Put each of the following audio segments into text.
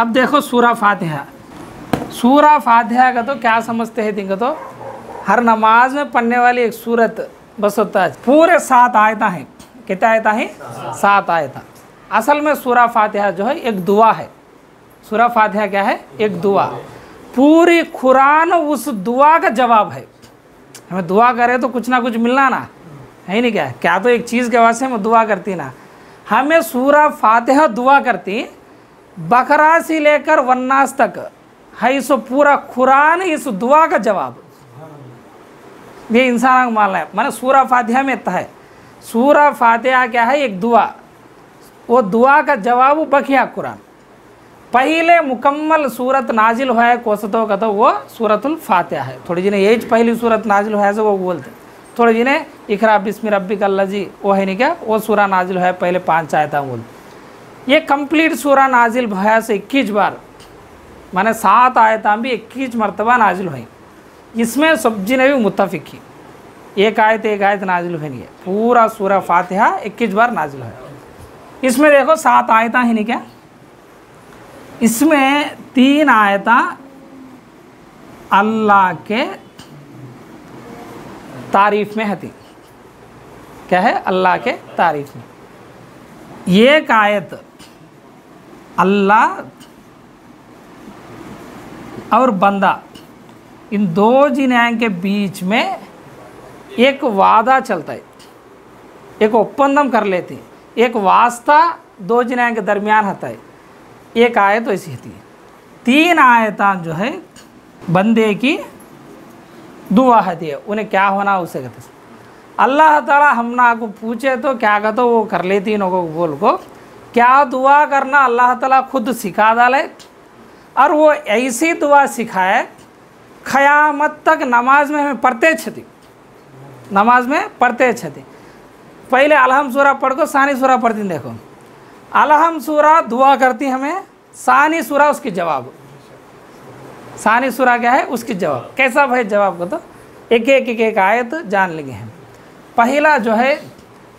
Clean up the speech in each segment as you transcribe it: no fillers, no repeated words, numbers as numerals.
अब देखो सूरा फातिहा। सूरा फातिहा का तो क्या समझते हैं दिन तो हर नमाज में पढ़ने वाली एक सूरत बस होता है। पूरे 7 आयता हैं। कितने आयता हैं? 7 आयता। असल में सूरा फातिहा जो है एक दुआ है। सूरा फातिहा क्या है? एक दुआ। पूरी कुरान उस दुआ का जवाब है। हमें दुआ करें तो कुछ ना कुछ मिलना ना है, नहीं क्या तो एक चीज़ के वास्ते हम दुआ करती ना। हमें सूरा फातिहा दुआ करती, बकरा से लेकर वन्नास तक है सो पूरा कुरान इस दुआ का जवाब। ये इंसान का मानना है। माने सूरा फातिहा में इतना है। सूरा फातिहा क्या है? एक दुआ। वो दुआ का जवाब बकिया कुरान। पहले मुकम्मल सूरत नाजिल हुआ है कोसतों का तो वो सूरतुल फातिहा है। थोड़ी जिन्हें यही पहली सूरत नाजिल हुआ है वो बोलते। थोड़े जिन्हें इकरा बिस्मि रब्बिकल लज़ी वो है नहीं क्या, वो सूरा नाजिल हुआ है पहले 5 आयता बोलते। ये कंप्लीट सूरा नाजिल हुआ से 21 बार, माने 7 आयता भी 21 मरतबा नाजिल हुई। इसमें सब्जी ने भी मुत्तफिक की, एक आयत नाजिल हुई नहीं है। पूरा सूरा फातिहा 21 बार नाजिल है। इसमें देखो 7 आयता है नहीं क्या, इसमें 3 आयता अल्लाह के तारीफ में है। क्या है? अल्लाह के तारीफ में। एक आयत अल्लाह और बंदा इन दो जिन्यां के बीच में एक वादा चलता है, एक ओपंदम कर लेते हैं, एक वास्ता दो जिन्यां के दरमियान होता है। एक आयत तो ऐसी होती है। 3 आयता जो है बंदे की दुआ होती है। उन्हें क्या होना उसे कहते हैं। अल्लाह ताला हमना को पूछे तो क्या कहते वो कर लेती इन को बोल को क्या दुआ करना अल्लाह ताला खुद सिखा डाले। और वो ऐसी दुआ सिखाए क़यामत तक नमाज में हमें पढ़ते छती, नमाज में पढ़ते छती। पहले अलहम सूरा पढ़ को सानी सूरा पढ़ती। देखो अलहम सूरा दुआ करती हमें, सानी सूरा उसकी जवाब। सानी सूरा क्या है? उसकी जवाब। कैसा भाई जवाब को तो एक आयत जान लेंगे हम। पहला जो है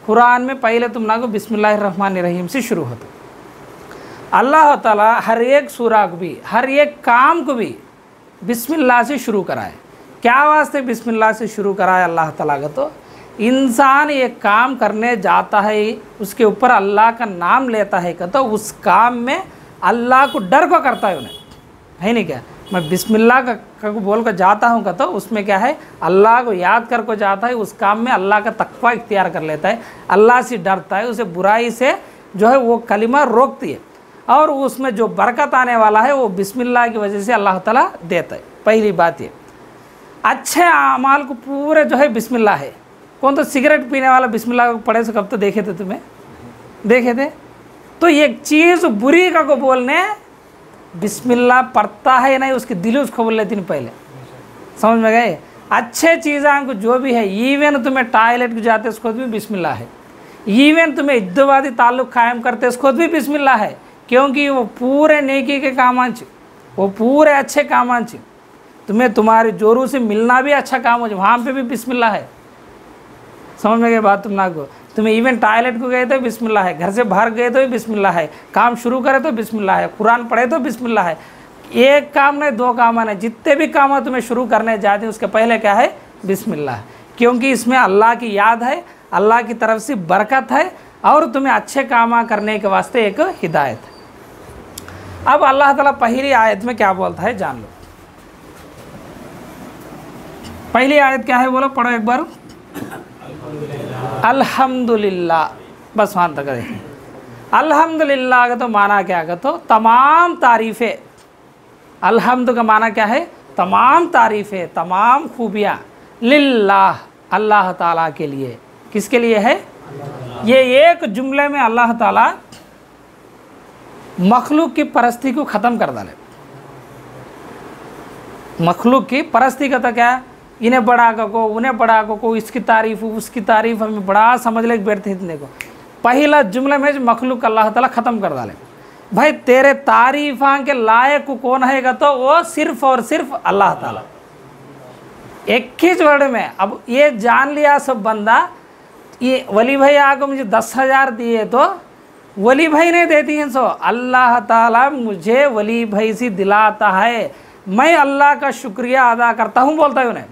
कुरान में पहले तुम ना को बिस्मिल्लाहिर्रहमानिर्रहीम से शुरू होता। अल्लाह ताला हर एक सूरा को भी हर एक काम को भी बिस्मिल्लाह से शुरू कराए। क्या वास्ते बिस्मिल्लाह से शुरू कराए अल्लाह ताला का? तो इंसान एक काम करने जाता है उसके ऊपर अल्लाह का नाम लेता है का तो उस काम में अल्लाह को डर को करता है उन्हें, है नहीं क्या। मैं बिस्मिल्लाह का बोल कर जाता हूँ का तो उसमें क्या है? अल्लाह को याद कर को जाता है। उस काम में अल्लाह का तक़वा इख्तियार कर लेता है, अल्लाह से डरता है, उसे बुराई से जो है वो कलिमा रोकती है और उसमें जो बरकत आने वाला है वो बिस्मिल्लाह की वजह से अल्लाह ताला देता है। पहली बात ये। अच्छे अमाल को पूरे जो है बिस्मिल्लाह है। कौन तो सिगरेट पीने वाला बिस्मिल्लाह को पढ़े से कब तो देखे थे तुम्हें? देखे थे? तो एक चीज़ बुरी का को बोलने बिस्मिल्लाह पढ़ता है नहीं, उसकी दिल उसको बोल लेती नहीं पहले। समझ में गए? अच्छे चीज़ों को जो भी है, इवन तुम्हें टॉयलेट को जाते उसको भी बिस्मिल्लाह है, इवन तुम्हें इद्दवादी ताल्लुक़ कायम करते उसको भी बिस्मिल्लाह है। क्योंकि वो पूरे नेकी के काम आंच, वो पूरे अच्छे काम आंच। तुम्हें तुम्हारे जोरों से मिलना भी अच्छा काम हो जाए, वहाँ पे भी बिस्मिल्लाह है। समझ में गए बात तुम ना को? तुम्हें इवन टॉयलेट को गए तो बिस्मिल्लाह है, घर से बाहर गए तो भी बिस्मिल्लाह है, काम शुरू करे तो बिस्मिल्लाह है, कुरान पढ़े तो बिस्मिल्लाह है। एक काम नहीं, 2 काम नहीं, जितने भी काम तुम्हें शुरू करने जाते हैं उसके पहले क्या है? बिस्मिल्लाह। क्योंकि इसमें अल्लाह की याद है, अल्लाह की तरफ से बरकत है और तुम्हें अच्छे काम करने के वास्ते एक हिदायत है। अब अल्लाह ताला पहली आयत में क्या बोलता है जान लो। पहली आयत क्या है बोलो, पढ़ो एक बार। अल्हम्दुलिल्लाह, बस वहाँ तक देखें। अल्हम्दुलिल्लाह का तो माना क्या का तो तमाम तारीफ़ें। अल्हम्द का माना क्या है? तमाम तारीफ़ें, तमाम खूबियाँ लिल्लाह, अल्लाह ताला के लिए। किसके लिए है? ये एक जुमले में अल्लाह ताला मखलूक की परस्ती को ख़त्म कर डाले। मखलूक की परस्ती का तो क्या? इन्हें बड़ा को, उन्हें बड़ा को, इसकी तारीफ़ उसकी तारीफ़ हमें बड़ा समझ ले बैठते इतने को। पहला जुमले में मखलूक अल्लाह ताला ख़त्म कर डाले। भाई तेरे तारीफ़ा के लायक कौन है तो वो सिर्फ़ और सिर्फ अल्लाह ताला। एक ही वर्ड में अब ये जान लिया सब बंदा, ये वली भाई आको मुझे 10,000 दिए तो वली भाई नहीं देती हैं, सो अल्लाह ताला मुझे वली भाई से दिलाता है, मैं अल्लाह का शुक्रिया अदा करता हूँ, बोलता है उन्हें।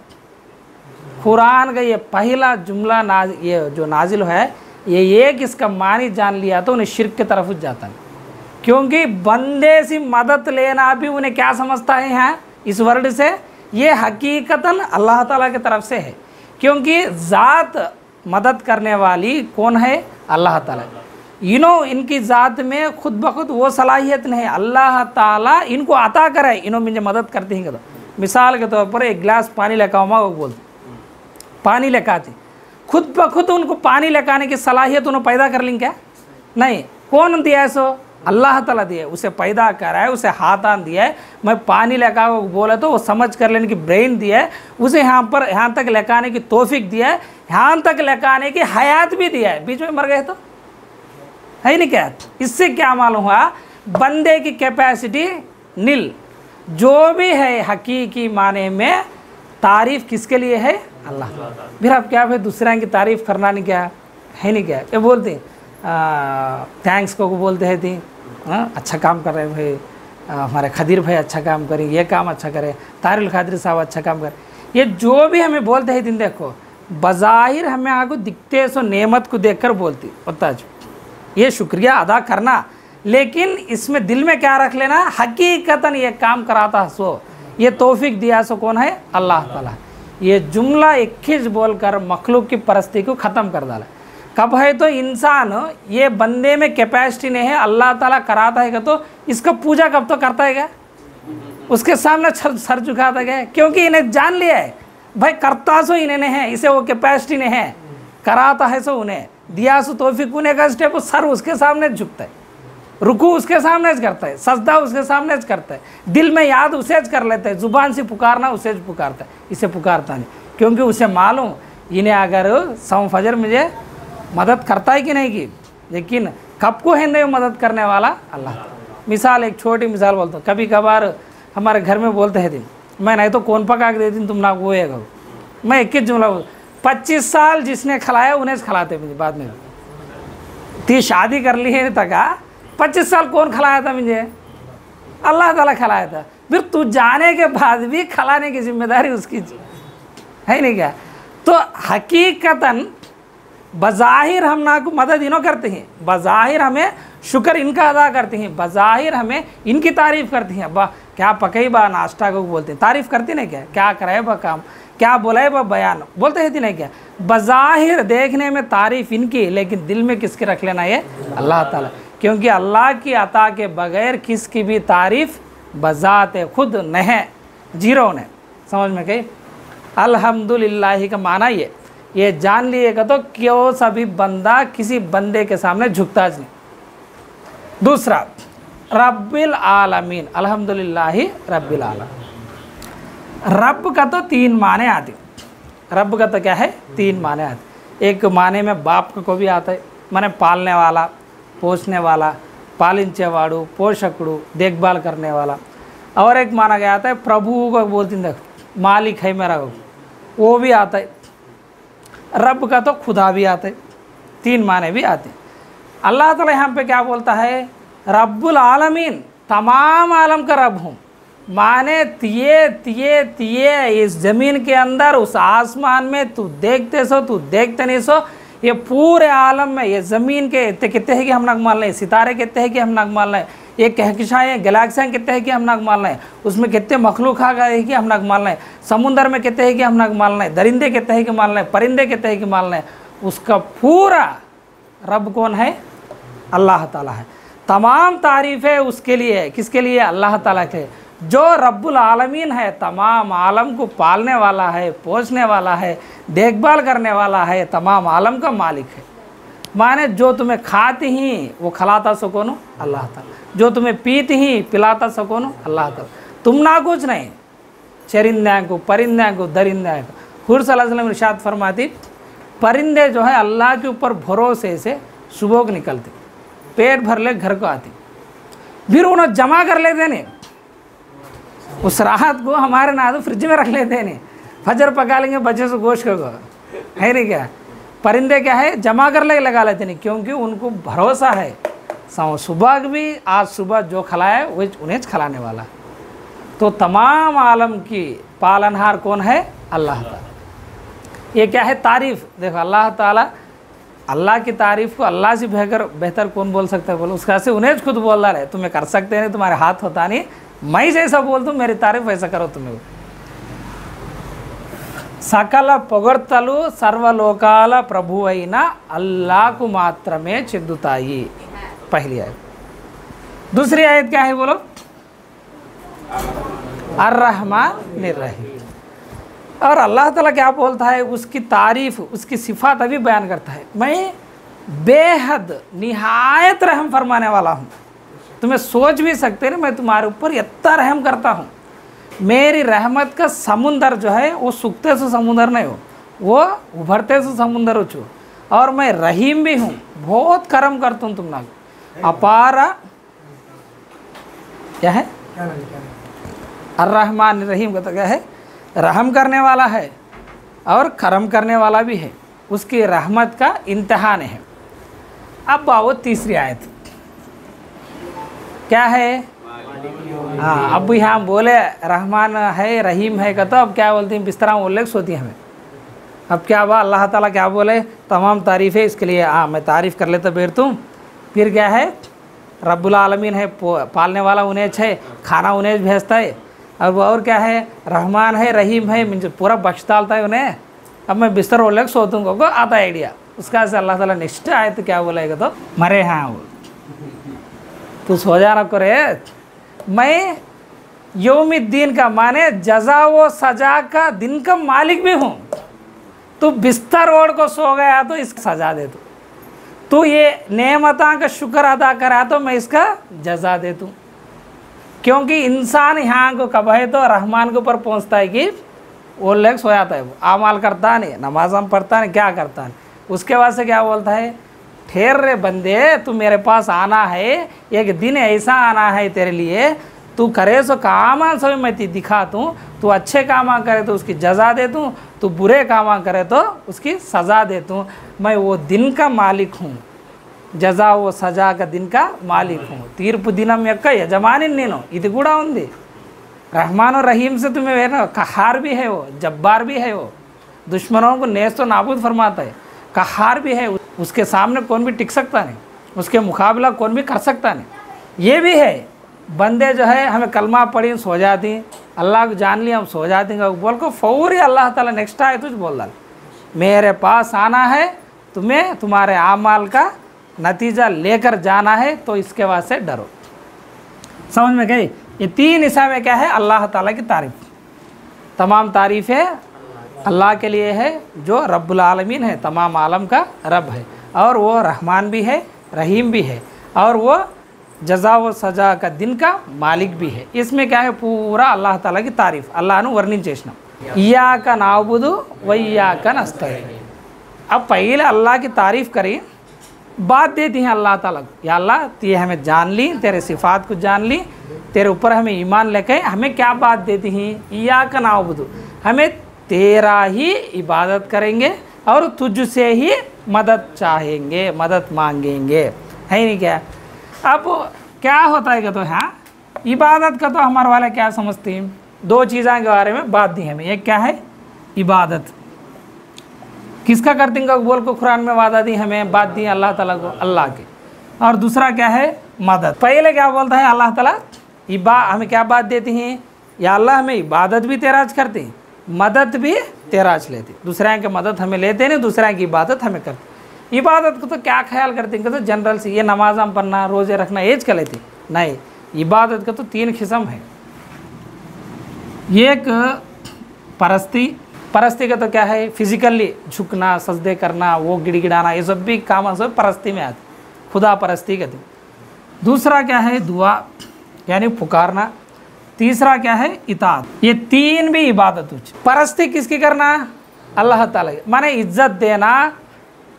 कुरान का ये पहला जुमला ये जो नाजिल है, ये एक इसका मानी जान लिया तो उन्हें शिर्क की तरफ जाता है, क्योंकि बंदे से मदद लेना भी उन्हें क्या समझता है यहाँ इस वर्ड से, ये हकीकतन अल्लाह ताला की तरफ से है, क्योंकि ज़ात मदद करने वाली कौन है? अल्लाह ताला। इनकी ज़ात में खुद ब खुद वो सलाहियत नहीं, अल्लाह ताला इनको अता करे, इन्हों मुझे मदद करते हैं। तो मिसाल के तौर पर एक गिलास पानी लेकर वो बोलते पानी लेकर आते, खुद ब खुद उनको पानी लेकर की सलाहियत उन्होंने पैदा कर ली क्या? नहीं। कौन दिया है? सो अल्लाह ताला दिया है, उसे पैदा करा है, उसे हाथान दिया है, मैं पानी लेकर बोला तो वो समझ कर लेने की ब्रेन दिया है, उसे यहाँ तक लेकर की तौफीक दिया है, यहाँ तक लेकर की हयात भी दिया है, बीच में मर गए तो है नहीं क्या? इससे क्या मालूम हुआ? बंदे की कैपेसिटी नील। जो भी है हकीकी माने में तारीफ़ किसके लिए है? अल्लाह। फिर आप क्या, फिर दूसरा की तारीफ़ करना नहीं क्या है नहीं क्या? ये बोलते थैंक्स को बोलते हैं थी, अच्छा काम कर रहे हैं भाई, हमारे खदीर भाई अच्छा काम करें, ये काम अच्छा करें, तारिल खादिर साहब अच्छा काम करें, ये जो भी हमें बोलते हैं दिन, देखो बज़ाहिर हमें आगे दिखते सो नेमत को देखकर बोलती होता, ये शुक्रिया अदा करना, लेकिन इसमें दिल में क्या रख लेना? हकीकतन ये काम कराता सो, ये तौफीक दिया सो कौन है? अल्लाह ताला। ये जुमला 21 बोलकर मखलूक की परस्ती को ख़त्म कर डाला। कब है? तो इंसान ये बंदे में कैपेसिटी नहीं है, अल्लाह ताला कराता है तो इसका पूजा कब तो करता है क्या? उसके सामने सर झुकाता गया, क्योंकि इन्हें जान लिया है भाई करता सो इन्हें नहीं है, इसे वो कैपेसिटी नहीं है, कराता है सो उन्हें दिया सो तौफीक उन्हें का स्टेप, सर उसके सामने झुकता है, रुकू उसके सामने करता है, सजदा उसके सामने करता है, दिल में याद उसे कर लेता है, ज़ुबान से पुकारना उसे पुकारता है, इसे पुकारता नहीं, क्योंकि उसे मालूम इन्हें अगर सौ फजर मुझे मदद करता है कि नहीं की, लेकिन कब को है मदद करने वाला? अल्लाह। मिसाल, एक छोटी मिसाल बोलता हूँ, कभी कभार हमारे घर में बोलते हैं दिन, मैं नहीं तो कौन पका के दे दिन तुम ना वो है, मैं 21 जुमला बोल, 25 साल जिसने खिलाया उन्हें खिलाते मुझे, बाद में ती शादी कर ली है तक 25 साल कौन खिलाया था मुझे? अल्लाह ताला खिलाया था। फिर तू जाने के बाद भी खिलाने की जिम्मेदारी उसकी है नहीं क्या? तो हकीकतन बज़ाहिर हम ना को मदद इन्हों करते हैं, बज़ाहिर हमें शुक्र इनका अदा करते हैं, बज़ाहिर हमें इनकी तारीफ़ करती हैं, अब्बा क्या पकई बा नाश्ता को बोलते हैं, तारीफ़ करती नहीं क्या? क्या कराए बा काम, क्या बोला है बा बयान, बोलते हैं नहीं क्या? बज़ाहिर देखने में तारीफ़ इनकी, लेकिन दिल में किसके रख लेना ये? अल्लाह ताला। क्योंकि अल्लाह की अता के बग़ैर किसकी भी तारीफ़ बज़ात खुद नहीं, जीरो ने। समझ में गई? अल्हम्दुलिल्लाह का माना ये जान लिएगा तो क्यों सभी बंदा किसी बंदे के सामने झुकता नहीं। दूसरा, रब्बिल आलमीन, अल्हम्दुलिल्लाह रब्बिल आलमीन। रब का तो 3 माने आते, रब का तो क्या है? 3 माने आते। एक माने में बाप को भी आता है, माने पालने वाला, पोसने वाला, पालिंचेवाड़ू, पोषकुड़ू, देखभाल करने वाला। और एक माना गया आता है प्रभु को बोलते हैं, मालिक है मेरा, वो भी आता है। रब का तो खुदा भी आता है, 3 माने भी आते हैं। अल्लाह ताला यहाँ पे क्या बोलता है? रब्बुल आलमीन, तमाम आलम का रब हूँ, माने तिये इस ज़मीन के अंदर, उस आसमान में तू देखते सो, तू देखते नहीं सो, ये पूरे आलम में, ये ज़मीन के कितने हैं कि हम नग मान लें, सितारे कितने हैं कि हम नग मान लें, ये कहकशाएँ गैलेक्सियाँ कितने हैं कि हम नग मान लें, उसमें कितने मखलूक आ गए कि हम नग मान लें, समुंदर में कितने हैं कि हम नग मान लें, दरिंदे कितने हैं कि मान लें, परिंदे कितने हैं कि मान लें, उसका पूरा रब कौन है? अल्लाह ताला है। तमाम तारीफ़ें उसके लिए है, किसके लिए? अल्लाह ताला के, जो रब्बुल आलमीन है, तमाम आलम को पालने वाला है, पोसने वाला है, देखभाल करने वाला है, तमाम आलम का मालिक है। माने जो तुम्हें खाते ही वो खिलाता सो कौन? अल्लाह ताला। जो तुम्हें पीते ही पिलाता सो कौन? अल्लाह ताला। तुम ना कुछ नहीं, चरिंदे को, परिंदे को, दरिंदे को। हुज़ूर सल्लल्लाहु अलैहि वसल्लम इरशाद फरमाती, परिंदे जो है अल्लाह के ऊपर भरोसे से सुबह को निकलते, पेट भर ले घर को आती, फिर उन्हें जमा कर लेते नहीं, उस राहत को हमारे ना तो फ्रिज में रख लेते नहीं, फजर पका लेंगे बच्चे से गोश्त को, है नहीं क्या? परिंदे क्या है? जमा कर ले लगा लेते नहीं, क्योंकि उनको भरोसा है सुबह भी आज सुबह जो खिलाए वही उन्हें खिलाने वाला। तो तमाम आलम की पालनहार कौन है? अल्लाह ताला। ये क्या है? तारीफ़। देखो अल्लाह ताला, अल्लाह की तारीफ़ को अल्लाह से बेहतर कौन बोल सकता है? बोलो। उसका से उन्हें खुद बोल रहा है, तुम्हें कर सकते नहीं, तुम्हारे हाथ होता नहीं, मैं जैसा बोल दूँ मेरी तारीफ़ वैसा करो तुम्हें। సకల పొగడ్తలు సర్వలోకాల ప్రభు అయిన అల్లాహకు మాత్రమే చెందుతాయి। पहली आयत। दूसरी आयत क्या है बोलो? अर्रहमान निर्रहीम। और अल्लाह ताला क्या बोलता है? उसकी तारीफ़, उसकी सिफात अभी बयान करता है, मैं बेहद निहायत रहम फरमाने वाला हूँ। तुम्हें सोच भी सकते हैं मैं तुम्हारे ऊपर इतना रहम करता हूँ। मेरी रहमत का समुंदर जो है वो सूखते से समुंदर नहीं हो, वो उभरते से समुंदर हो चु। और मैं रहीम भी हूँ, बहुत करम करता हूँ तुम ना। अपारा क्या है? अर्रहमान रहीम का तो क्या है? रहम करने वाला है और करम करने वाला भी है, उसकी रहमत का इम्तिहान है। अब आओ तीसरी आयत क्या है? हाँ, अब यहाँ बोले रहमान है रहीम है का, तो अब क्या बोलते हैं? बिस्तरा उल्लेख सोती हमें। अब क्या हुआ? अल्लाह ताला क्या बोले? तमाम तारीफ़ें इसके लिए। हाँ, मैं तारीफ़ कर लेता फिर तुम। फिर क्या है? रब्बुल आलमीन है, पालने वाला उन्हें है, खाना उन्हें भेजता है। अब और क्या है? रहमान है रहीम है, मुझे पूरा बख्श डालता है उन्हें। अब मैं बिस्तर उल्लेख सोतूँगा को आता है आइडिया। उसका से अल्लाह ताला नेक्स्ट आए तो क्या बोलेगा? तो मरे हाँ तू सो जाना करे, मैं यौमुद्दीन का माने जजा व सजा का दिन का मालिक भी हूँ। तू बिस्तर ओढ़ को सो गया तो इसका सजा दे दूँ, तू ये नेमता का शुक्र अदा करा तो मैं इसका जजा दे दूँ। क्योंकि इंसान यहाँ को कब है तो रहमान के ऊपर पहुँचता है कि वो लेग सो जाता है, वो आमाल करता नहीं, नमाज हम पढ़ता नहीं, क्या करता नहीं। उसके बाद से क्या बोलता है? ठहर रे बंदे, तू मेरे पास आना है, एक दिन ऐसा आना है तेरे लिए, तू करे सो काम सभी मैं दिखा दूँ, तू अच्छे काम करे तो उसकी जजा दे दूँ, तू बुरे काम करे तो उसकी सज़ा दे दूँ। मैं वो दिन का मालिक हूँ, జజా ఓ సజా का दिन का मालिक हूँ, తీర్పు దినం యొక్క యజమాని నేను। ఇది కూడా ఉంది। रहमान और रहीम से तुम्हें है ना, कहार भी है वो, जब्बार भी है वो, दुश्मनों को नेस्त नाबूद फरमाता है, कहार भी है, उसके सामने कौन भी टिक सकता नहीं, उसके मुकाबला कौन भी कर सकता नहीं। ये भी है। बंदे जो है हमें कलमा पढ़ी सो जाती, अल्लाह को जान लिया हम सो जाती, बोल को फौरी अल्लाह ताला नेक्स्ट आए तुझ बोल डाल, मेरे पास आना है, तुम्हें तुम्हारे आमाल का नतीजा लेकर जाना है, तो इसके बाद से डरो। समझ में गई? ये तीन हिस्सा में क्या है? अल्लाह ताला की तारीफ़। तमाम तारीफ़ें अल्लाह के लिए है जो रब्बुल आलमीन है, तमाम आलम का रब है, और वो रहमान भी है, रहीम भी है, और वो जज़ा व सजा का दिन का मालिक भी है। इसमें क्या है? पूरा अल्लाह ताला की तारीफ़ अल्लाह नु वर्णिंచేసినాం। इय्याक नअबुदु व इय्याक नस्तईन। अब पहले अल्लाह की तारीफ़ करी, बात देती हैं अल्लाह ताला को, या अल्लाह ये हमें जान ली, तेरे सिफ़ात को जान ली, तेरे ऊपर हमें ईमान लेके हमें क्या बात देती हैं? इय्याक नअबुदु, हमें तेरा ही इबादत करेंगे और तुझसे ही मदद चाहेंगे, मदद मांगेंगे, है नहीं क्या? अब क्या होता है कि तो हाँ, इबादत का तो हमारे वाले क्या समझते हैं? दो चीज़ों के बारे में बात दी हमें। एक क्या है? इबादत किसका करते हैं बोल को कुरान में वादा दी हमें, बात दी अल्लाह ताला को, अल्लाह के। और दूसरा क्या है? मदद। पहले क्या बोलता है अल्लाह ताला? हमें क्या बात देती हैं? या अल्लाह हमें इबादत भी तेराज करते हैं, मदद भी तेराज लेते, दूसरे की मदद हमें लेते नहीं, दूसरे की इबादत हमें करते। इबादत को तो क्या ख्याल करते हैं? तो जनरल से ये नमाज हम पढ़ना, रोज़े रखना एज कर लेती नहीं। इबादत का तो तीन किस्म है। एक परस्ती का तो क्या है? फिजिकली झुकना, सजदे करना, वो गिड़गिड़ाना, ये सब भी काम सब परस्ती में आते, खुदा परस्ती कहते। दूसरा क्या है? दुआ यानी पुकारना। तीसरा क्या है? इताअत। ये तीन भी इबादत हुई। परस्ती किसकी करना? अल्लाह ताला की, माने इज्जत देना।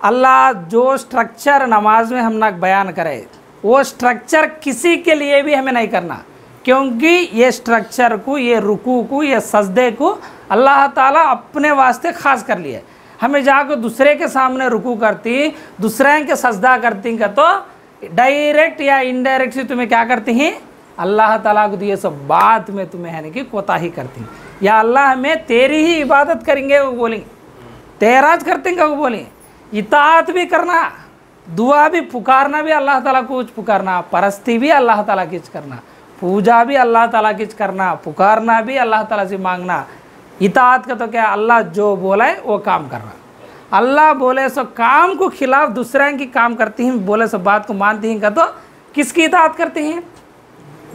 अल्लाह जो स्ट्रक्चर नमाज में हम ना बयान करे, वो स्ट्रक्चर किसी के लिए भी हमें नहीं करना, क्योंकि ये स्ट्रक्चर को, ये रुकू को, ये सजदे को अल्लाह ताला अपने वास्ते ख़ास कर लिया। हमें जाकर दूसरे के सामने रुकू करती, दूसरे के सजदा करती का तो डायरेक्ट या इनडायरेक्ट से तुम्हें क्या करती हैं, अल्लाह ताला को दिए सब बात में तुम्हें है कि कोताही करती हैं, या अल्लाह में तेरी ही इबादत करेंगे वो बोलेंगे, तेराज करते वो बोलेंगे, इताअत भी करना, दुआ भी पुकारना भी अल्लाह ताला को पुकारना, परस्ती भी अल्लाह ताला की करना, पूजा भी अल्लाह ताला की करना, पुकारना भी अल्लाह ताला से मांगना। इताअत का तो क्या, अल्लाह जो बोला है वो काम करना, अल्लाह बोले सो काम को खिलाफ दूसरे की काम करती हैं, बोले सो बात को मानती हैं का तो किसकी इताअत करती हैं।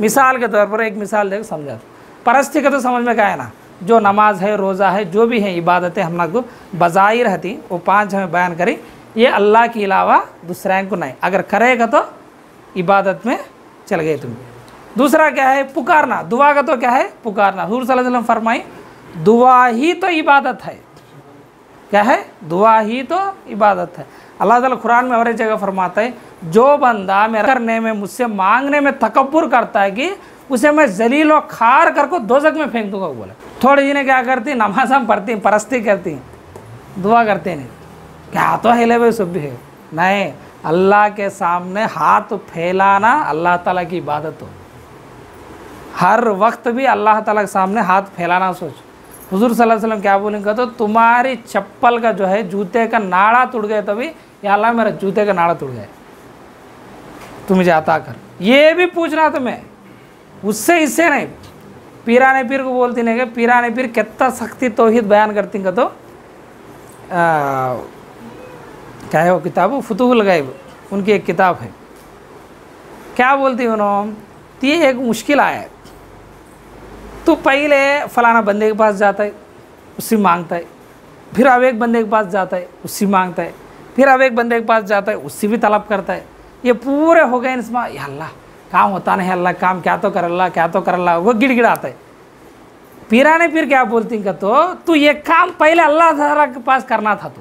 मिसाल के तौर पर एक मिसाल देखो समझा दो, परस्ती का तो समझ में क्या है ना, जो नमाज है, रोज़ा है, जो भी है इबादतें हम लोग को बजाई रहती वो 5 हमें बयान करी, ये अल्लाह के अलावा दूसरे को नहीं, अगर करेगा तो इबादत में चल गए तुम। दूसरा क्या है, पुकारना, दुआ का तो क्या है, पुकारना। हुजूर सल्लल्लाहु अलैहि वसल्लम फरमाई दुआ ही तो इबादत है, क्या है, दुआ ही तो इबादत है। अल्लाह ताला कुरान में और एक जगह फरमाता है, जो बंदा मेरा करने में, मुझसे मांगने में तकब्बुर करता है कि उसे मैं जलील और खार करके दोज़ख में फेंक दूंगा। बोला थोड़ी जी ने क्या करती, नमाज हम पढ़ती, परस्ती करती, दुआ करते नहीं, क्या तो हिले भाई सब भी है नहीं। अल्लाह के सामने हाथ फैलाना अल्लाह ताला की इबादत हो, हर वक्त भी अल्लाह ताला के सामने हाथ फैलाना सोच। हुजूर सल्लल्लाहु अलैहि वसल्लम क्या बोलेंगे, तो तुम्हारी चप्पल का जो है, जूते का नाड़ा टूट गया तभी, या अल्लाह मेरा जूते का नाड़ा टूट गया, तुम मुझे अता कर, ये भी पूछना तुम्हें, उससे इससे नहीं। पीराने पीर को बोलती नहीं कि पीराने पीर कितना सख्ती तौहीद बयान करती का तो क्या है वो किताब, फुतूहुल गैब, उनकी एक किताब है। क्या बोलती उन्होंने, तो ये एक मुश्किल आया है, तो पहले फलाना बंदे के पास जाता है, उससे मांगता है, फिर अब एक बंदे के पास जाता है, उससे मांगता है, फिर अब एक बंदे के पास जाता है, उससे भी तलब करता है। ये पूरे हो गए इसमें, या अल्लाह काम होता नहीं, अल्लाह काम क्या तो कर अल्लाह, क्या तो कर अल्लाह, वो गिड़गिड़ाता है। पीराने पीर क्या बोलती का, तो तू ये काम पहले अल्लाह ताला के पास करना था,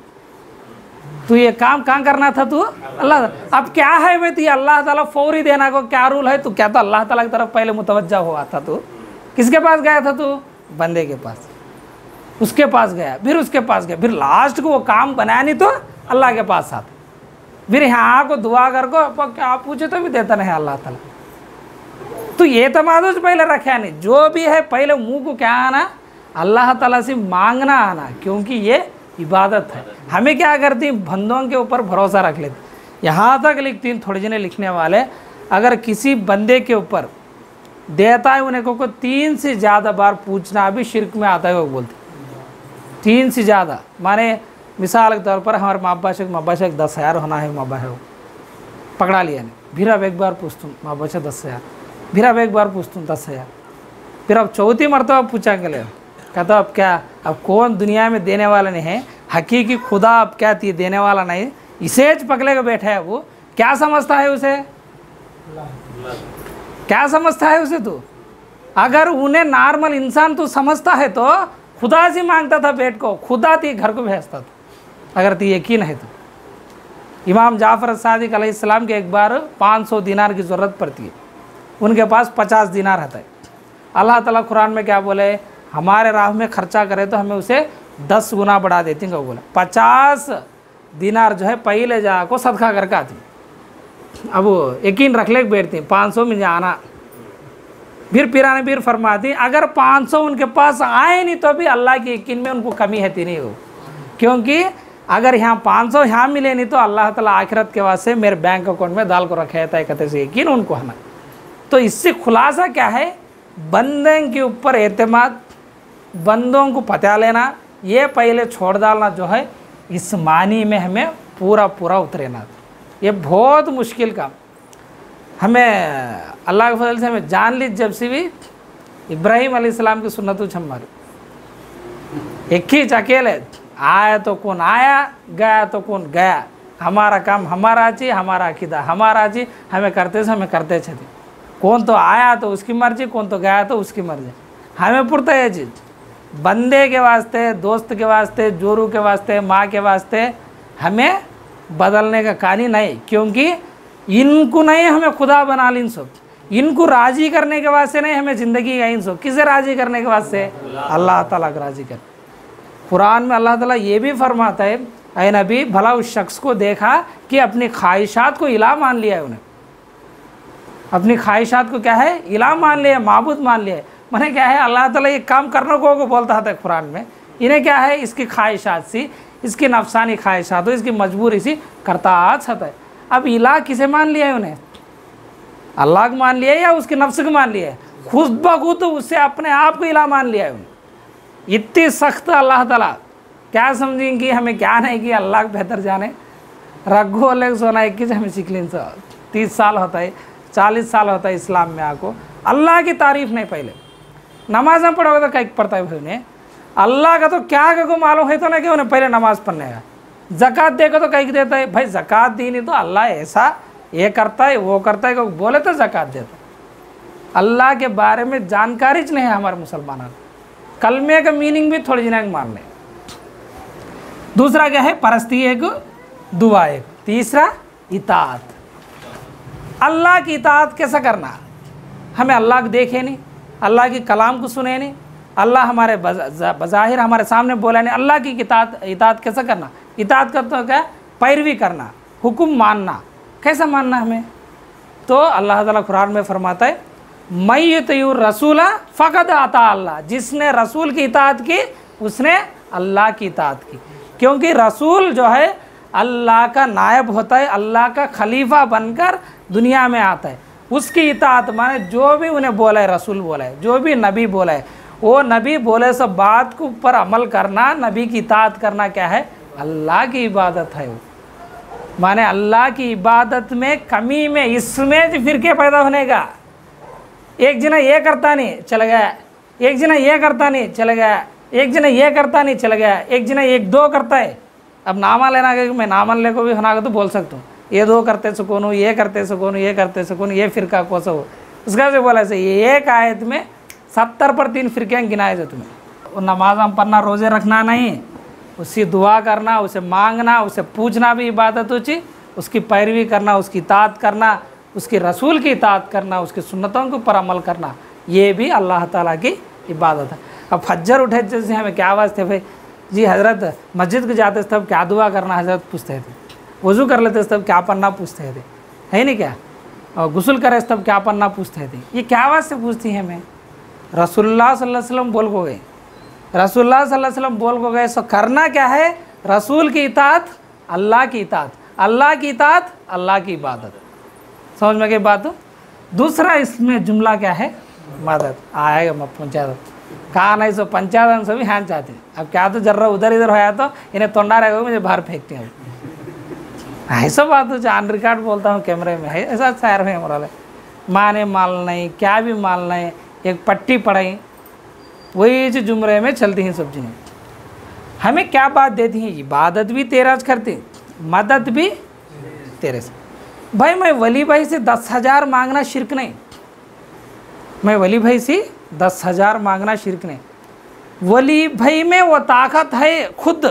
तू ये काम कहाँ करना था, तू अल्लाह, अब क्या है भाई, तो अल्लाह ताला फौरी देना को क्या रूल है, तू क्या तो अल्लाह ताला की तरफ पहले मुतवज्जा हुआ था, तू किसके पास गया था, तू बंदे के पास, उसके पास गया, फिर उसके पास गया, फिर लास्ट को वो काम बनाया नहीं तो अल्लाह के पास आता, फिर यहाँ को दुआ कर को क्या पूछे तो भी देता नहीं अल्लाह ताला। तो ये तमादुज पहले रखा नहीं, जो भी है पहले मुंह को क्या आना, अल्लाह ताला से मांगना आना, क्योंकि ये इबादत है। हमें क्या करती, बंदों के ऊपर भरोसा रख लेते। यहाँ तक लिखती हैं थोड़े जने लिखने वाले, अगर किसी बंदे के ऊपर देता है उन्हें को 3 से ज़्यादा बार पूछना भी शिरक में आता है, वो बोलते 3 से ज़्यादा, माने मिसाल के तौर पर हमारे माँ बाप 10,000 होना है, माँ बाप पकड़ा लिया नहीं, फिर अब एक बार पूछतूँ माँ बाप 10,000, फिर अब एक बार पूछतूँ 10,000, फिर अब चौथी मरतबा पूछा के ले, कहता अब क्या, अब कौन दुनिया में देने वाला नहीं है, हकीकी खुदा अब क्या थी देने वाला नहीं, इसे पकड़े के बैठा है, वो क्या समझता है उसे, क्या समझता है उसे तू। अगर उन्हें नॉर्मल इंसान तू समझता है तो खुदा से मांगता था बेट को, खुदा थी घर को भेजता था, अगर ती यकीन है तो। इमाम जाफ़र सादिक अलैहिस्सलाम के एक बार 500 दिनार की ज़रूरत पड़ती है, उनके पास 50 दिनार रहता है। अल्लाह ताला कुरान में क्या बोले, हमारे राह में खर्चा करे तो हमें उसे 10 गुना बढ़ा देती हैं। बोला 50 दिनार जो है पहले जाको सदका करके आती, अब यकीन रख ले बैठती 500 में जाना। फिर पीराने पीर फरमाती अगर 500 उनके पास आए नहीं तो भी अल्लाह के यकीन में उनको कमी है नहीं हो, क्योंकि अगर यहाँ 500 यहाँ मिले नहीं तो अल्लाह ताला आखिरत के वास्ते मेरे बैंक अकाउंट में डाल को रखे था, कहते से यकीन उनको है ना। तो इससे खुलासा क्या है, बंदे के ऊपर एतमाद, बंदों को पता लेना, ये पहले छोड़ डालना जो है इस मानी में हमें पूरा पूरा उतरेना, ये बहुत मुश्किल काम। हमें अल्लाह के फजल से हमें जान ली जब से भी इब्राहिम अलैहिस्सलाम की सुन्नत छम्मारी, एक ही अकेले आया तो कौन आया, गया तो कौन गया, हमारा काम हमारा ची, हमारा अकीदा हमारा ची, हमें करते से हमें करते थे। कौन तो आया तो उसकी मर्जी, कौन तो गया तो उसकी मर्जी। हमें पुरता है चीज़, बंदे के वास्ते, दोस्त के वास्ते, जोरू के वास्ते, माँ के वास्ते हमें बदलने का कहानी नहीं, क्योंकि इनको नहीं हमें खुदा बना ली, इन सब इनको राज़ी करने के वास्ते नहीं हमें ज़िंदगी का, इन सब किसे राज़ी करने के वास्ते, अल्लाह ताला को राज़ी कर। कुरान में अल्लाह ताला ये भी फरमाता है, ऐ नबी भला उस शख्स को देखा कि अपनी ख्वाहिशात को इलाह मान लिया है उन्हें, अपनी ख्वाहिशात को क्या है, इलाह मान लिया, माबूद मान लिया। मैंने क्या है, अल्लाह ताला ये काम करने को बोलता था कुरान में, इन्हें क्या है, इसकी ख्वाहिशात सी, इसकी नफसानी ख्वाहिशात हो, इसकी मजबूरी सी करता है। अब इलाह किसे मान लिया है उन्हें, अल्लाह को मान लिया या उसके नफ्स को मान लिया है, खुद ब खुद उससे अपने आप को इलाह मान लिया है उन्हें। इतनी सख्त अल्लाह ताला, क्या समझेंगे, हमें क्या नहीं कि अल्लाह को बेहतर जाने। रघु अलग सोना 21 हमें सिखलिन 30 साल होता है, 40 साल होता है इस्लाम में आको, अल्लाह की तारीफ नहीं। पहले नमाज में पढ़ोगे तो कहीं पढ़ता है भाई उन्हें, अल्लाह का तो क्या को मालूम है तो ना कि उन्हें पहले नमाज पढ़ने का। ज़कात देखो तो कहीं देता है, भाई ज़कात दी नहीं तो अल्लाह ऐसा ये करता है वो करता है, बोले तो ज़कात देता। अल्लाह के बारे में जानकारी ज नहीं है हमारे मुसलमानों। कलमे का मीनिंग भी थोड़ी जिना मान लें। दूसरा क्या है, परस्ती एक, दुआ एक। तीसरा इताअत, अल्लाह की इताअत कैसा करना। हमें अल्लाह को देखे नहीं, अल्लाह की कलाम को सुने नहीं, अल्लाह हमारे बज़ाहिर हमारे सामने बोला नहीं, अल्लाह की इताअत कैसा करना। इताअत करते हो क्या, पैरवी करना, हुक्म मानना। कैसा मानना हमें, तो अल्लाह ताला कुरान में फरमाता है, मैं युतिउर रसूला फ़क़द अता अल्लाह, जिसने रसूल की इताअत की उसने अल्लाह की इताअत की। क्योंकि रसूल जो है अल्लाह का नायब होता है, अल्लाह का खलीफा बनकर दुनिया में आता है। उसकी इताअत माने जो भी उन्हें बोला है, रसूल बोला है, जो भी नबी बोला है, वो नबी बोले सब बात के ऊपर अमल करना, नबी की इताअत करना क्या है, अल्लाह की इबादत है। वो माने अल्लाह की इबादत में कमी में इसमें जो फिरके पैदा होने का, एक जना ये करता नहीं चल गया, एक जना ये करता नहीं चल गया, एक जना ये करता नहीं चल गया, एक जना एक दो करता है। अब नामा लेना कि मैं नामन ले को भी होना तो बोल सकता हूँ, ये दो करते सुकून हो, ये करते सुकून हो, ये करते सुकून, ये फिरका कोसा हो। उसका से बोला से ये एक आयत में 70 पर 3 फिरके गिनाए जो तुम्हें। नमाज हम पढ़ना, रोज़े रखना नहीं, उसकी दुआ करना, उसे मांगना, उसे पूछना भी इबादत हो चाहिए, उसकी पैरवी करना, उसकी इताअत करना, उसकी रसूल की इताअत करना, उसकी सुन्नतों के ऊपर अमल करना, ये भी अल्लाह ताला की इबादत है। अब फज्जर उठे जैसे हमें क्या आवाज़ थे भाई जी, हज़रत मस्जिद को जाते थे तब क्या दुआ करना हज़रत पूछते थे, वज़ू कर लेते तब क्या पढ़ना पूछते थे, है नहीं क्या, और गुस्ल करे तब क्या पढ़ना पूछते थे। ये क्या आवाज़ से पूछती है हमें, रसूलुल्लाह सल्लल्लाहु अलैहि वसल्लम बोल को गए, रसूलुल्लाह सल्लल्लाहु अलैहि वसल्लम बोल को गए। सो करना क्या है, रसूल की इताअत, अल्लाह की इताअत, अल्लाह की इताअत, अल्लाह की इबादत। समझ में गई बात हो। दूसरा इसमें जुमला क्या है, मदद आएगा मैं पंचायत कहा नहीं, सो पंचायत सभी हैंड चाहते हैं। अब क्या तो जर्रा उधर इधर होया तो इन्हें तोंडा रहेगा, मुझे बाहर फेंकते हैं। ऐसा बात हो, ऑन रिकॉर्ड बोलता हूँ कैमरे में है, ऐसा शायर है हमारा, माने माल नहीं, क्या भी माल नहीं, एक पट्टी पढ़ाई, वही जो जुमरे में चलती हैं सब चीज़ें। हमें क्या बात देती हैं, इबादत भी तेरा करते, मदद भी तेरे से। भाई मैं वली भाई से 10,000 मांगना शिरक नहीं, मैं वली भाई से 10,000 मांगना शिरक नहीं। वली भाई में वो ताकत है खुद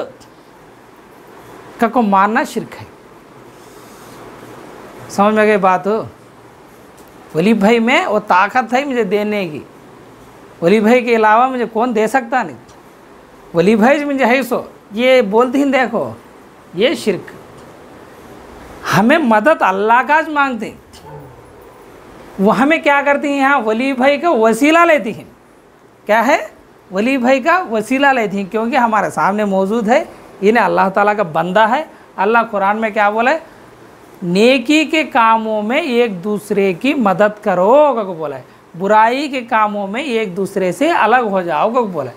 का को मानना शिरक है। समझ में गई बात हो। वली भाई में वो ताकत है मुझे देने की, वली भाई के अलावा मुझे कौन दे सकता नहीं। वली भाई मुझे है सो ये बोलती ही देखो, ये शिरक। हमें मदद अल्लाह का मांगते, वो हमें क्या करती हैं, यहाँ वली भाई का वसीला लेती हैं। क्या है, वली भाई का वसीला लेती हैं, क्योंकि हमारे सामने मौजूद है, इन्हें अल्लाह ताला का बंदा है। अल्लाह कुरान में क्या बोला है, नेकी के कामों में एक दूसरे की मदद करो को बोला है, बुराई के कामों में एक दूसरे से अलग हो जाओ को बोला है।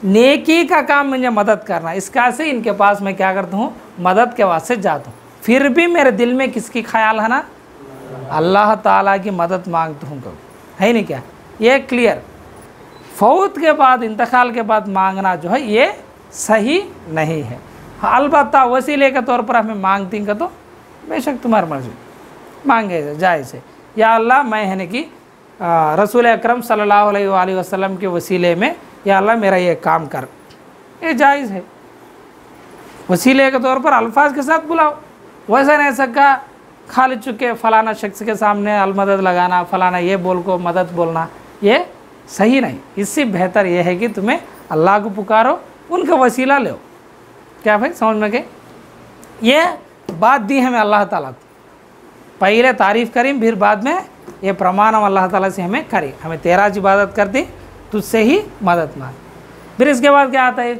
नेकी का काम मुझे मदद करना, इसका से इनके पास मैं क्या करता हूँ, मदद के वास्ते जाता हूँ। फिर भी मेरे दिल में किसकी ख्याल है ना, अल्लाह ताला की मदद मांगता हूँ कभी, है नहीं क्या। ये क्लियर। फौत के बाद, इंतकाल के बाद मांगना जो है ये सही नहीं है। हाँ, अलबत्ता वसीले के तौर पर हमें मांगती का तो बेशक तुम्हारी मर्जी, मांगे जायज़ है। या अल्लाह मैं है न कि रसूल अकरम सल्लल्लाहु अलैहि वसल्लम के वसीले में या अल्लाह मेरा ये काम कर, ये जायज़ है। वसीले के तौर पर अल्फाज के साथ बुलाओ, वैसा नहीं सकता खाली चुके फ़लाना शख्स के सामने अलमदद लगाना, फ़लाना ये बोल को मदद बोलना, ये सही नहीं। इससे बेहतर ये है कि तुम्हें अल्लाह को पुकारो, उनका वसीला लो। क्या भाई समझ में गए। ये बात दी हमें अल्लाह ताला को, पहले तारीफ़ करी फिर बाद में ये प्रमाण हम अल्लाह ताला से हमें करें, हमें तेरा इबादत करते तुझसे ही मदद मांग। फिर इसके बाद क्या आता है?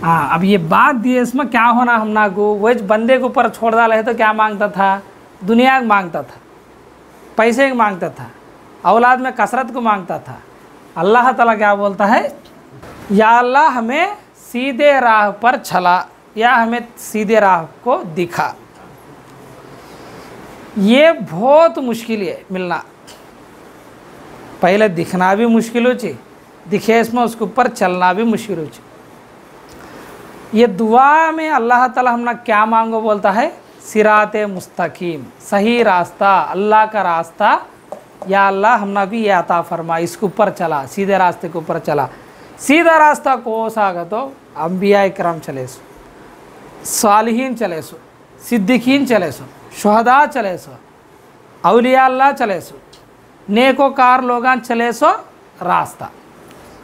हाँ, अब ये बात दी है, इसमें क्या होना हमना को वही बंदे के ऊपर छोड़ डाला है तो क्या मांगता था? दुनिया को मांगता था, पैसे को मांगता था, औलाद में कसरत को मांगता था। अल्लाह ताला क्या बोलता है? या अल्लाह हमें सीधे राह पर चला, या हमें सीधे राह को दिखा। ये बहुत मुश्किल है मिलना। पहले दिखना भी मुश्किल हो चाहिए, दिखे इसमें उसके ऊपर चलना भी मुश्किल हो चाहिए। ये दुआ में अल्लाह ताला हमने क्या मांगो बोलता है? सिराते मुस्तकीम, सही रास्ता, अल्लाह का रास्ता। या अल्लाह हमने भी ये अता फरमा, इसके ऊपर चला, सीधे रास्ते के ऊपर चला। सीधा रास्ता कोस आगा तो अंबिया इकराम चले सो, सालिहीन चले सो, सिद्दीकीन चले सो, शुहदा चले सो, औलिया अल्लाह चले सो, नेकोकार लोगान चले सो रास्ता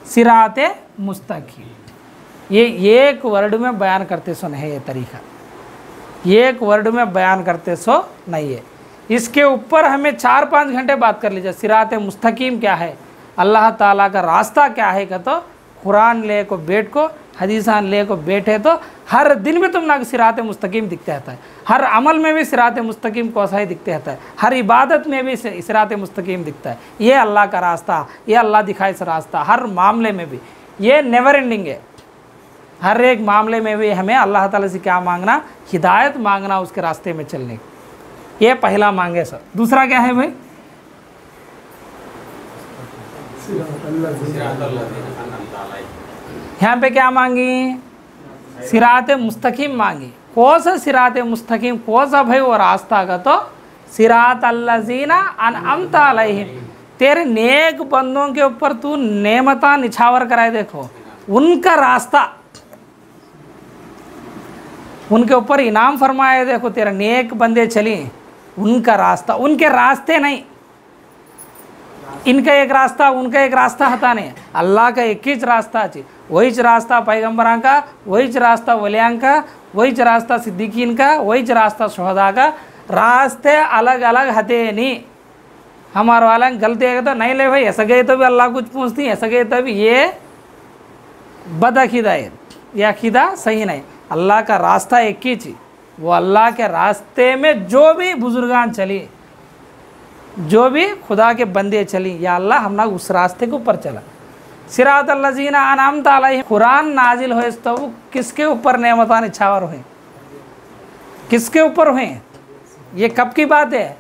सिराते मुस्तकीम। ये एक वर्ड में बयान करते सो नहीं, ये तरीका एक वर्ड में बयान करते सो नहीं है। इसके ऊपर हमें 4-5 घंटे बात कर लीजिए। सिराते मुस्तकीम क्या है, अल्लाह ताला का रास्ता क्या है का, तो कुरान ले को बैठ को, हदीसान ले को बैठे तो हर दिन में तुम ना सिराते मुस्तकीम दिखते रहता है, हर अमल में भी सिराते मुस्तकीम को ऐसा ही दिखते रहता है, हर इबादत में भी सिराते मुस्तकीम दिखता है। ये अल्लाह का रास्ता, ये अल्लाह दिखाए से रास्ता, हर मामले में भी ये नेवर एंडिंग है। हर एक मामले में भी हमें अल्लाह ताला से क्या मांगना? हिदायत मांगना, उसके रास्ते में चलने की। ये पहला मांगे सर। दूसरा क्या है भाई? यहाँ पे क्या मांगी? सिराते मुस्तकीम मांगी। कौन सा सिराते मुस्तकीम, कौन सा भाई वो रास्ता का? तो सिरात अल्लज़ीना अनअमता अलैहिम, तेरे नेक बंदों के ऊपर तू नेमता निछावर कराए, देखो उनका रास्ता, उनके ऊपर इनाम फरमाए, देखो तेरा नेक बंदे चली उनका रास्ता, उनके रास्ते नहीं, इनका एक रास्ता उनका एक रास्ता हता नहीं, अल्लाह का एक ही रास्ता अच्छी, वही रास्ता पैगम्बरां का, वही रास्ता वलियां का, वही रास्ता सिद्दीकीन का, वही रास्ता शुहदा का। रास्ते अलग अलग हते नहीं। हमारे वाला गलती है तो नहीं ले भाई, ऐसा गए तो भी अल्लाह कुछ पूछती है, ऐसा गए तो भी ये बदअकीदा है, ये अकीदा सही नहीं। अल्लाह का रास्ता एक ही चीज़, वो अल्लाह के रास्ते में जो भी बुजुर्गान चली, जो भी खुदा के बंदे चली, या अल्लाह हमना उस रास्ते के ऊपर चला। सिरात अल्लज़ीना अनअमता अलैहिम, कुरान नाजिल हुए तो वो किसके ऊपर नेमतान इच्छावर हुए? किसके ऊपर हुए? ये कब की बात है?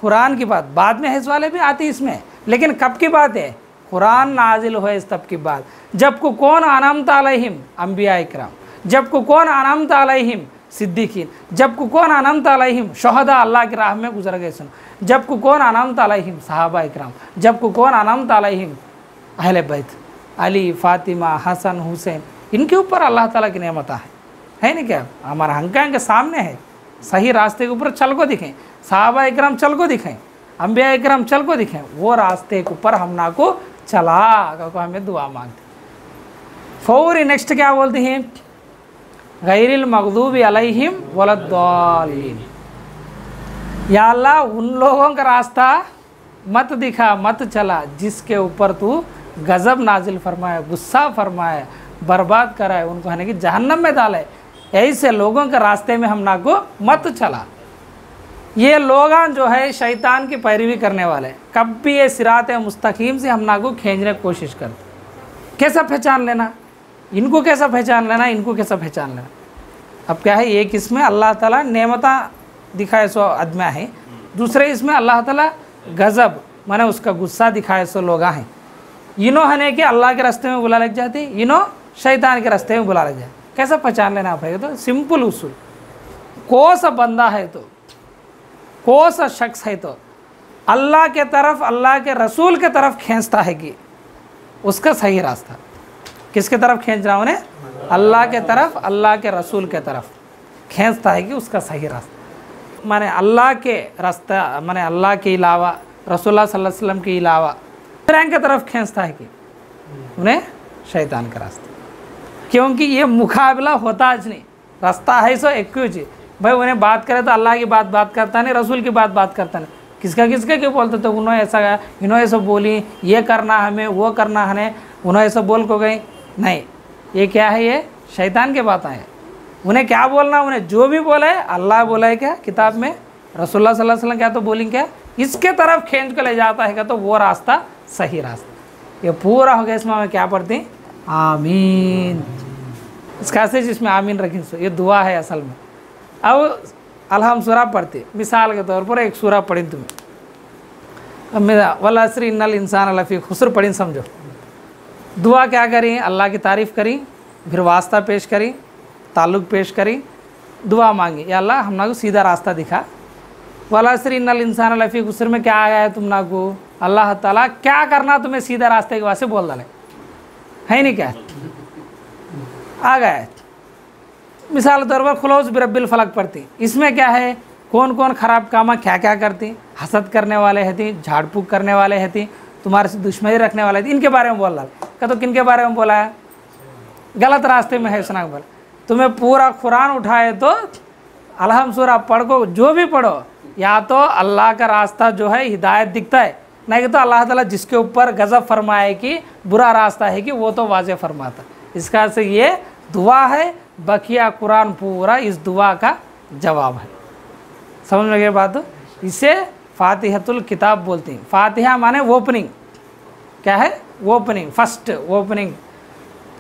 कुरान की बात। बाद में हिस्स वाले भी आती इसमें, लेकिन कब की बात है? कुरान नाजिल हुए तब की बात, जब को कौन अनअमता अलैहिम? अंबिया इकराम। जब को कौन अनअमता अलैहिम? सिद्दीकीन। जब को कौन अनअमता अलैहिम? शुहदा, अल्लाह की राह में गुजर गए सुन। जब को कौन अनअमता अलैहिम? सहाबा इकराम। जब को कौन अनअमता अलैहिम? अहले बैत, अली, फातिमा, हसन, हुसैन, इनके ऊपर अल्लाह ताला की नेमत है नहीं क्या? हमारा हंका के सामने है, सही रास्ते के ऊपर चल को दिखें, सहाबा इकराम चल को दिखें, अंबिया इकराम चल को दिखें, वो रास्ते के ऊपर हमना को चला को हमें दुआ मांगते। फौरी नेक्स्ट क्या बोलते हैं? गैरिल मग़दूबी अलैहिम वलद्दालिन, या अल्लाह उन लोगों का रास्ता मत दिखा, मत चला जिसके ऊपर तू गज़ब नाजिल फरमाए, गुस्सा फरमाए, बर्बाद कराए, उनको है कि जहन्नम में डाले। ऐसे लोगों के रास्ते में हम ना को मत चला। ये लोग जो है शैतान की पैरवी करने वाले, कब भी ये सिरात मुस्तकीम से हम ना को खींचने की कोशिश करते। कैसा पहचान लेना इनको, कैसा पहचान लेना इनको, कैसा पहचान लेना? अब क्या है, एक इसमें अल्लाह ताला नेमता दिखाए सो आदमियाँ हैं, दूसरे इसमें अल्लाह ताला गज़ब माने उसका गुस्सा दिखाए सो लोग हैं। इनो है कि अल्लाह के रास्ते में बुला लग जाती, इनो शैतान के रास्ते में बुला लग जाए। कैसा पहचान लेना आप है? तो सिंपल उसूल, कौन सा बंदा है तो, कौन सा शख्स है तो अल्लाह के तरफ, अल्लाह के रसूल के तरफ खींचता है कि उसका सही रास्ता। किसके तरफ खींच रहा उन्हें? अल्लाह के तरफ, अल्लाह के रसूल के तरफ खींचता है कि उसका सही रास्ता। माने अल्लाह के रास्ता, माने अल्लाह के अलावा, रसूलुल्लाह सल्लल्लाहु अलैहि वसल्लम के अलावा रंग की तरफ खींचता है कि उन्हें शैतान का रास्ता। क्योंकि ये मुकाबला होता आज नहीं, रास्ता है सो एक ही चीज़ भाई। उन्हें बात करे तो अल्लाह की बात करता नहीं, रसूल की बात करता नहीं, किसका किसका क्यों बोलते थे, उन्होंने ऐसा कहा, इन्होंने ऐसा बोली, ये करना हमें, वो करना हमें, उन्होंने ऐसा बोल को गई। नहीं, ये क्या है, ये शैतान के बातें हैं। उन्हें क्या बोलना, उन्हें जो भी बोला है, अल्लाह बोला है क्या किताब में, रसूलुल्लाह सल्लल्लाहु अलैहि वसल्लम क्या तो बोलेंगे क्या, इसके तरफ खींच कर ले जाता है क्या, तो वो रास्ता सही रास्ता। ये पूरा हो गया। इसमें हमें क्या पढ़ते हैं, आमीन। इसका से जिसमें आमीन रखें, ये दुआ है असल में। अब अलहम सूरा पढ़ते, मिसाल के तौर पर एक सूरा पढ़ी तुम्हें, अब मेरा वल अस्र इन्नल इंसान लफी खुसर पढ़ी, समझो। दुआ क्या करी, अल्लाह की तारीफ़ करी, फिर वास्ता पेश करी, ताल्लुक़ पेश करी, दुआ मांगी, या अल्लाह हम ना को सीधा रास्ता दिखा। वल अस्र इन्नल इंसान लफी खुसर में क्या आया है, तुम ना को अल्लाह ताला क्या करना तुम्हें सीधा रास्ते के वास्ते बोल डाले, है नहीं क्या, आ गया। मिसाल के तौर पर खुलौस बिरब्बिल फलक पढ़ती, इसमें क्या है, कौन कौन ख़राब काम क्या क्या करती, हसद करने वाले रहती, झाड़ फूक करने वाले रहती, तुम्हारे से दुश्मनी रखने वाले थी, इनके बारे में बोल रहा है। तो किन के बारे में बोला है, गलत रास्ते में है सुना बोला। तुम्हें पूरा कुरान उठाए तो अलहम सूरा पढ़ को, जो भी पढ़ो, या तो अल्लाह का रास्ता जो है हिदायत दिखता है, नहीं तो अल्लाह ताला जिसके ऊपर गज़ब फरमाए कि बुरा रास्ता है कि वो तो वाज़े फरमाता। इसका से ये दुआ है, बकिया कुरान पूरा इस दुआ का जवाब है। समझ में गई बात। इसे फातिहतुल किताब बोलते हैं। फातिहा माने ओपनिंग, क्या है, ओपनिंग, फर्स्ट ओपनिंग।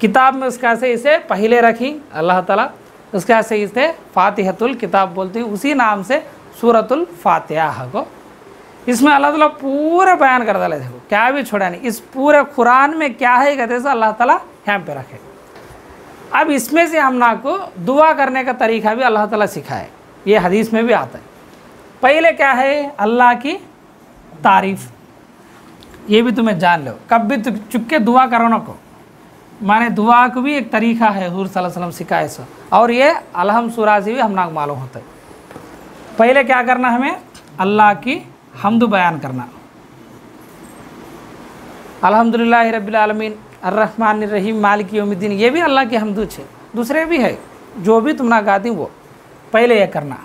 किताब में उसका से इसे पहले रखी अल्लाह ताला, उसका से इसे फातिहतुल किताब बोलते हैं। उसी नाम से सूरतुल फातिहा को इसमें अल्लाह ताला पूरा बयान कर डाले। देखो क्या भी छोड़ा नहीं, इस पूरे कुरान में क्या है कहते से अल्लाह ताला यहाँ पे रखे। अब इसमें से हम ना को दुआ करने का तरीका भी अल्लाह ताला सिखाए, ये हदीस में भी आता है। पहले क्या है, अल्लाह की तारीफ़, ये भी तुम्हें जान लो, कब भी चुपके दुआ करो ना को, माने दुआ को भी एक तरीका है, हुजूर सल्लल्लाहु अलैहि वसल्लम सिखाए सो, और ये अलहम सूरा से भी हम ना को मालूम होता है। पहले क्या करना, हमें अल्लाह की हम्द बयान करना, अल्हम्दुलिल्लाहि रब्बिल आलमीन अर्रहमानिर रहीम मालिक यौमिद्दीन, ये भी अल्लाह की हम्द है। दूसरे भी है जो भी तुम ना गाती वो, पहले ये करना।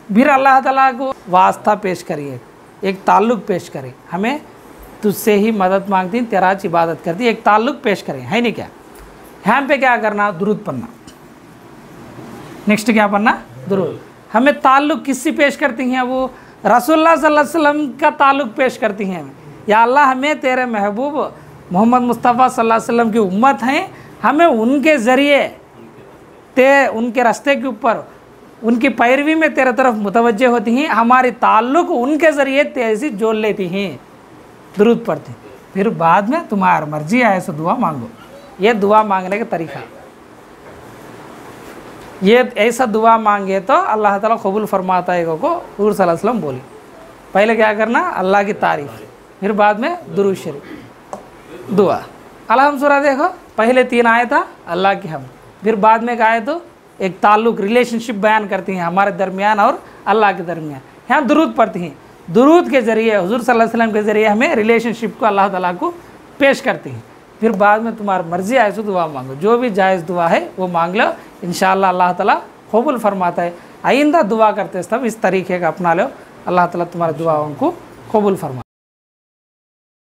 फिर अल्लाह ताला को वास्ता पेश करिए, एक ताल्लुक़ पेश करें, हमें तुझसे ही मदद मांगती, तेरा इबादत करती, एक ताल्लुक़ पेश करें, है नहीं क्या। यहाँ पे क्या करना, दुरूद पढ़ना। नेक्स्ट क्या पढ़ना, दुरूद। हमें ताल्लुक़ किससे पेश करती हैं, वो रसूलुल्लाह सल्लल्लाहु अलैहि वसल्लम का ताल्लुक़ पेश करती हैं। या अल्लाह हमें तेरे महबूब मोहम्मद मुस्तफ़ा सल्लल्लाहु अलैहि वसल्लम की उम्मत हैं, हमें उनके ज़रिए उनके रास्ते के ऊपर उनकी पैरवी में तेरे तरफ मुतवज्जे होती हैं, हमारी ताल्लुक़ उनके ज़रिए तेरे से जोड़ लेती हैं, दुरूद पढ़ती। फिर बाद में तुम्हारी मर्जी आए सो दुआ मांगो। ये दुआ मांगने का तरीका, ये ऐसा दुआ मांगे तो अल्लाह ताला कबूल फरमाता है को हुजूर सल्लल्लाहु अलैहि वसल्लम बोली। पहले क्या करना, अल्लाह की तारीफ़, फिर बाद में दुरूद शरीफ, दुआ। अलहम सूरा देखो, पहले 3 आए था अल्लाह की हम, फिर बाद में आए तो एक ताल्लुक़ रिलेशनशिप बयान करती हैं हमारे दरमियान और अल्लाह के दरमियान। यहाँ दुरूद पढ़ती हैं, दुरूद के ज़रिए हुजूर सल्लल्लाहु अलैहि वसल्लम के ज़रिए हमें रिलेशनशिप को अल्लाह ताला को पेश करती हैं। फिर बाद में तुम्हारी मर्ज़ी आए तो दुआ मांगो, जो भी जायज़ दुआ है वो मांग लो, इंशाअल्लाह अल्लाह ताला कबूल फरमाता है। आइंदा दुआ करते सब इस तरीके का अपना लो, अल्लाह ताला तुम्हारी दुआओं को कबूल फरमा।